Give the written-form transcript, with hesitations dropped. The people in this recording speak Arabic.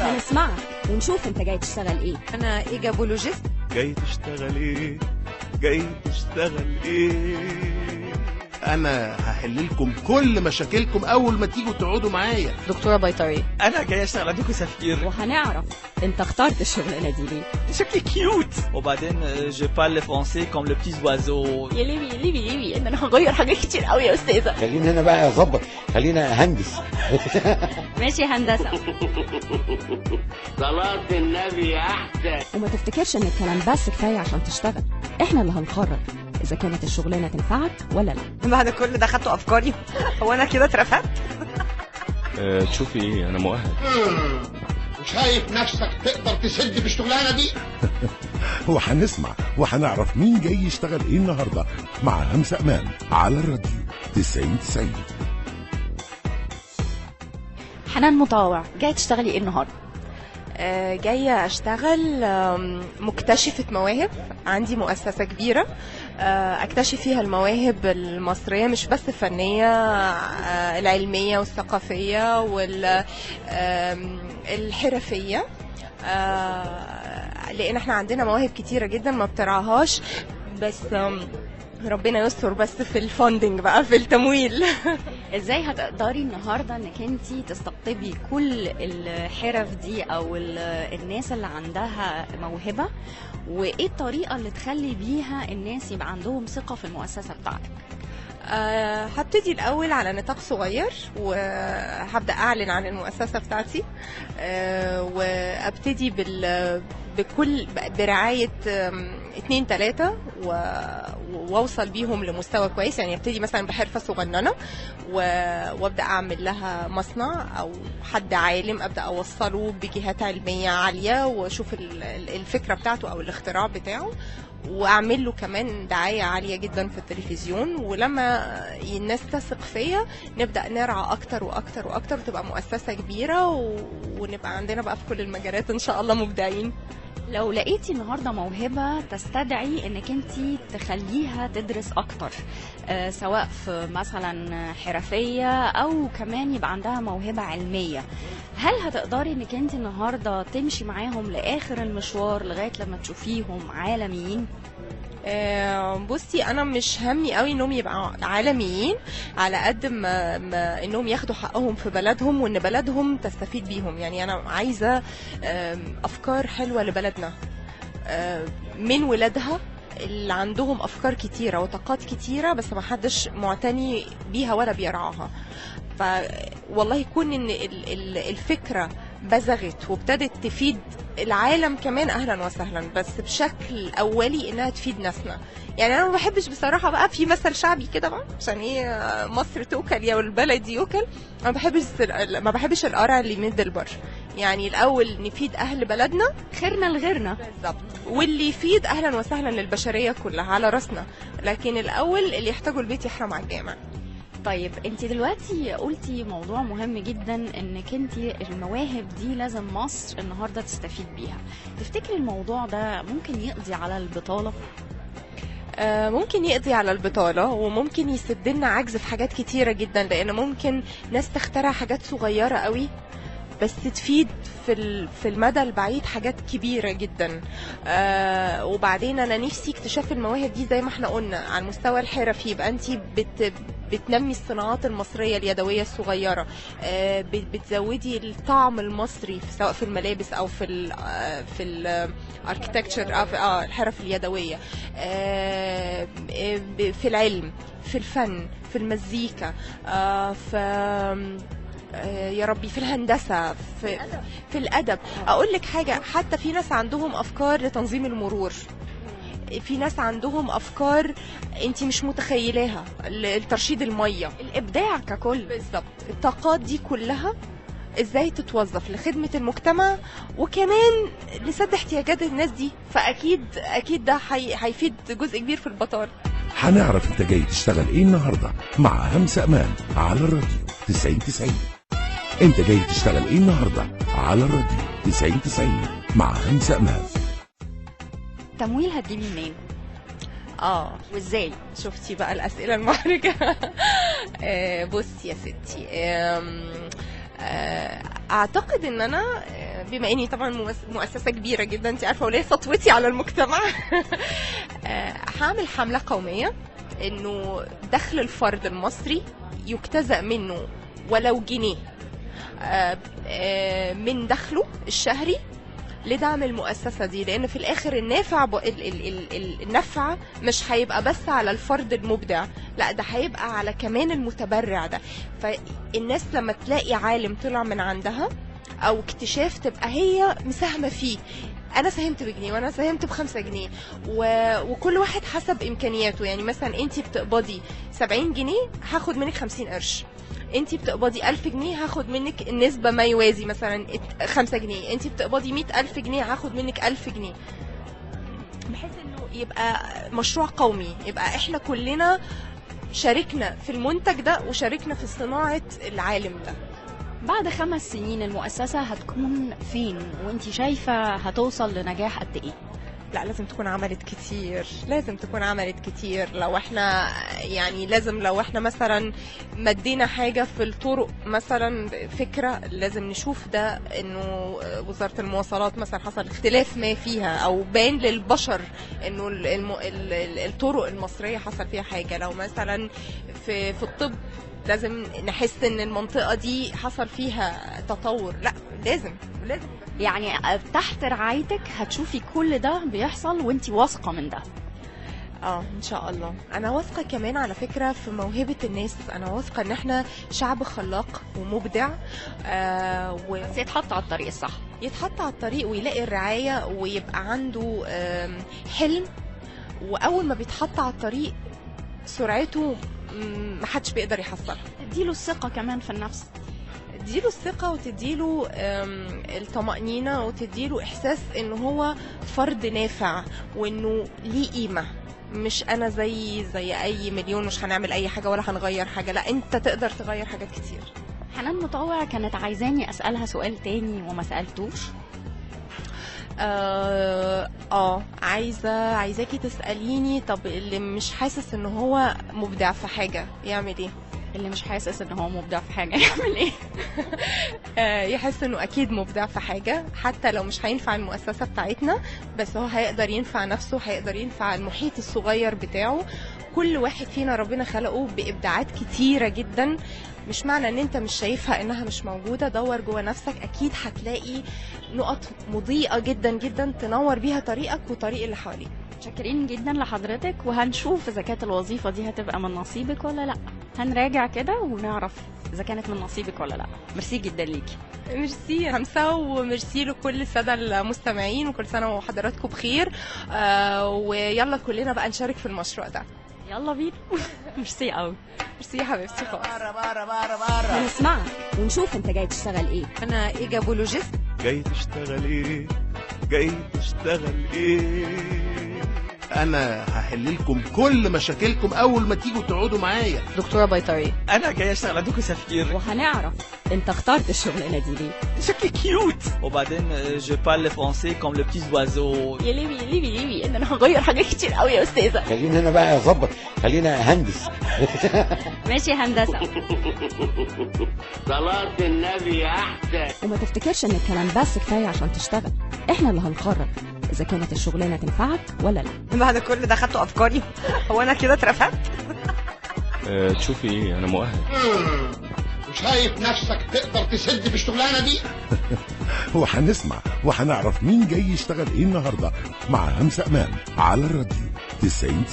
هنسمعك ونشوف انت جاي تشتغل ايه. انا ايجابولوجيست. جاي تشتغل ايه؟ جاي تشتغل ايه؟ انا هحل لكم كل مشاكلكم اول ما تيجوا تقعدوا معايا. دكتورة بيطرية. انا جاي اشتغل عندكم سفير. وهنعرف انت اخترت الشغلانه دي ليه. شكلي كيوت. وبعدين جو بارل فرونسي كوم لو بتيز اوازو. يا ليبي ان انا هغير حاجات كتير قوي يا استاذه. خلينا هنا بقى اظبط، خلينا هندس. ماشي هندسه. صلاة النبي احسن. وما تفتكرش ان الكلام بس كفايه عشان تشتغل، احنا اللي هنقرر اذا كانت الشغلانه تنفعك ولا لا. بعد كل ده خدتوا افكاري. هو انا كده اترفدت؟ تشوفي ايه؟ انا مؤهل. شايف نفسك تقدر تسد في الشغلانه دي؟ وهنسمع وهنعرف مين جاي يشتغل ايه النهارده مع همسة امان على الراديو 90. حنان مطاوع، جاي تشتغلي ايه النهارده؟ جاية اشتغل مكتشفة مواهب. عندي مؤسسة كبيرة اكتشف فيها المواهب المصرية، مش بس الفنية، العلمية والثقافية والحرفية، لان احنا عندنا مواهب كتيرة جدا ما بترعاهاش، بس ربنا يستر بس في الفاندنج بقى، في التمويل. ازاي هتقدري النهارده انك انتي تستقطبي كل الحرف دي او الناس اللي عندها موهبه، وايه الطريقه اللي تخلي بيها الناس يبقى عندهم ثقه في المؤسسه بتاعتك؟ هبتدي الأول على نطاق صغير، وهبدأ أعلن عن المؤسسة بتاعتي، وأبتدي بكل برعاية 2-3 واوصل بيهم لمستوى كويس. يعني ابتدي مثلا بحرفة صغننة وابدأ اعمل لها مصنع او حد عالم، ابدأ اوصله بجهات علمية عالية واشوف الفكرة بتاعته او الاختراع بتاعه، واعمل له كمان دعاية عالية جدا في التلفزيون. ولما الناس تثق فيا نبدأ نرعى اكتر واكتر واكتر، وتبقى مؤسسة كبيرة ونبقى عندنا بقى في كل المجالات ان شاء الله مبدعين. لو لقيتي النهارده موهبه تستدعي انك انتي تخليها تدرس اكتر، سواء في مثلا حرفيه او كمان يبقى عندها موهبه علميه، هل هتقدري انك انتي النهارده تمشي معاهم لاخر المشوار لغايه لما تشوفيهم عالميين؟ بصي، انا مش همي قوي انهم يبقوا عالميين على قد ما انهم ياخدوا حقهم في بلدهم، وان بلدهم تستفيد بيهم. يعني انا عايزه افكار حلوه لبلدنا من ولادها اللي عندهم افكار كتيره وطاقات كتيره، بس ما حدش معتني بيها ولا بيرعاها. والله يكون ان الفكره بزغت وابتدت تفيد العالم كمان، اهلا وسهلا، بس بشكل اولي انها تفيد ناسنا. يعني انا ما بحبش بصراحه بقى، في مثل شعبي كده بقى، عشان ايه مصر توكل يا البلد يوكل. انا ما بحبش القرع اللي يمد البر. يعني الاول نفيد اهل بلدنا، خيرنا لغيرنا بالظبط، واللي يفيد اهلا وسهلا للبشريه كلها على راسنا، لكن الاول اللي يحتاجوا البيت يحرم على الجامع. طيب انت دلوقتي قلتي موضوع مهم جدا، انك انت المواهب دي لازم مصر النهارده تستفيد بيها. تفتكري الموضوع ده ممكن يقضي على البطالة؟ ممكن يقضي على البطالة، وممكن يسد لنا عجز في حاجات كتيرة جدا، لان ممكن ناس تخترع حاجات صغيرة قوي بس تفيد في المدى البعيد حاجات كبيرة جدا. وبعدين انا نفسي اكتشاف المواهب دي زي ما احنا قلنا على المستوى الحرفي، يبقى انت بتنمي الصناعات المصرية اليدوية الصغيرة، بتزودي الطعم المصري سواء في الملابس او في الاركتكتشر، الحرف اليدوية، في العلم، في الفن، في المزيكا، يا ربي في الهندسة، في الأدب. أقول لك حاجة، حتى في ناس عندهم أفكار لتنظيم المرور، في ناس عندهم أفكار أنت مش متخيلاها، الترشيد المية، الإبداع ككل. بالظبط، الطاقات دي كلها ازاي تتوظف لخدمة المجتمع وكمان لسد احتياجات الناس دي. فأكيد ده هيفيد جزء كبير في البطالة. هنعرف انت جاي تشتغل ايه النهارده مع همسة امان على الراديو 90. انت جاي تشتغل ايه النهارده على الراديو 90 مع همسة امان. تمويل هتجيبي منين؟ وازاي؟ شفتي بقى الأسئلة المحرجة. بصي يا ستي، اعتقد ان انا بما اني طبعا مؤسسه كبيره جدا انت عارفه وليه سطوتي على المجتمع هعمل حمله قوميه انه دخل الفرد المصري يجتزأ منه ولو جنيه من دخله الشهري لدعم المؤسسة دي، لأن في الآخر النفع مش هيبقى بس على الفرد المبدع، لا ده هيبقى على كمان المتبرع ده. فالناس لما تلاقي عالم طلع من عندها أو اكتشاف تبقى هي مساهمة فيه، أنا ساهمت بجنيه وأنا ساهمت ب5 جنيه وكل واحد حسب إمكانياته. يعني مثلا أنتي بتقبضي 70 جنيه هاخد منك 50 قرش، انتي بتقبضي 1000 جنيه هاخد منك النسبة ما يوازي مثلا 5 جنيه، انتي بتقبضي 100,000 جنيه هاخد منك 1000 جنيه، بحيث انه يبقى مشروع قومي، يبقى احنا كلنا شاركنا في المنتج ده وشاركنا في صناعة العالم ده. بعد 5 سنين المؤسسة هتكون فين وانتي شايفة هتوصل لنجاح قد ايه؟ لا لازم تكون عملت كتير، لازم تكون عملت كتير. لو احنا يعني لو احنا مثلا مدينا حاجة في الطرق مثلا فكرة، لازم نشوف ده انه وزارة المواصلات مثلا حصل اختلاف ما فيها او بان للبشر انه الطرق المصرية حصل فيها حاجة. لو مثلا في الطب لازم نحس ان المنطقة دي حصل فيها تطور، لا لازم يعني تحت رعايتك هتشوفي كل ده بيحصل وانتي واثقة من ده؟ ان شاء الله. انا واثقة كمان على فكرة في موهبة الناس، انا واثقة ان احنا شعب خلاق ومبدع بس يتحط على الطريق الصح، يتحط على الطريق ويلاقي الرعاية ويبقى عنده حلم، واول ما بيتحط على الطريق سرعته محدش بيقدر يحصلها. تديله الثقة كمان في النفس، تديله الثقة وتديله الطمأنينة وتديله إحساس إنه هو فرد نافع وإنه ليه قيمة، مش أنا زي أي مليون مش هنعمل أي حاجة ولا هنغير حاجة، لا أنت تقدر تغير حاجات كتير. حنان مطوع كانت عايزاني أسألها سؤال تاني وما سألتوش. عايزاكي تسأليني طب اللي مش حاسس إنه هو مبدع في حاجة يعمل إيه؟ اللي مش حاسس ان هو مبدع في حاجه يعمل ايه؟ يحس انه اكيد مبدع في حاجه، حتى لو مش هينفع المؤسسه بتاعتنا بس هو هيقدر ينفع نفسه، هيقدر ينفع المحيط الصغير بتاعه. كل واحد فينا ربنا خلقه بابداعات كتيره جدا، مش معنى ان انت مش شايفها انها مش موجوده، دور جوه نفسك اكيد هتلاقي نقط مضيئه جدا جدا تنور بيها طريقك وطريق اللي حواليك. شاكرين جدا لحضرتك، وهنشوف اذا كانت الوظيفه دي هتبقى من نصيبك ولا لا، هنراجع كده ونعرف اذا كانت من نصيبك ولا لا. ميرسي جدا ليكي. ميرسي همسة، وميرسي لكل الساده المستمعين، وكل سنه وحضراتكم بخير. ويلا كلنا بقى نشارك في المشروع ده، يلا بينا. ميرسي قوي. ميرسي يا حبيبتي. خالص هنسمعك ونشوف انت جاي تشتغل ايه. انا ايجابولوجيست. جاي تشتغل ايه؟ جاي تشتغل ايه؟ انا هحل لكم كل مشاكلكم اول ما تيجوا تقعدوا معايا. دكتورة بيطرية. انا جاي اشتغل عندكم سفير. وهنعرف انت اخترت الشغلانه دي ليه. شكلي كيوت. وبعدين je parle français comme les petits oiseaux. يا ليبي ان انا هغير حاجات كتير قوي يا استاذه. خلينا هنا بقى اظبط، خلينا اهندس. ماشي هندسه. صلاة النبي احسن. وما تفتكرش ان الكلام بس كفايه عشان تشتغل، احنا اللي هنقرر اذا كانت الشغلانه تنفعك ولا لا. بعد كل ده خدتوا افكاري، هو انا كده اترفدت؟ تشوفي ايه، انا مؤهل. شايف نفسك تقدر تسد في الشغلانه دي؟ وهنسمع وهنعرف مين جاي يشتغل ايه النهارده مع همسة أمان على الراديو 90.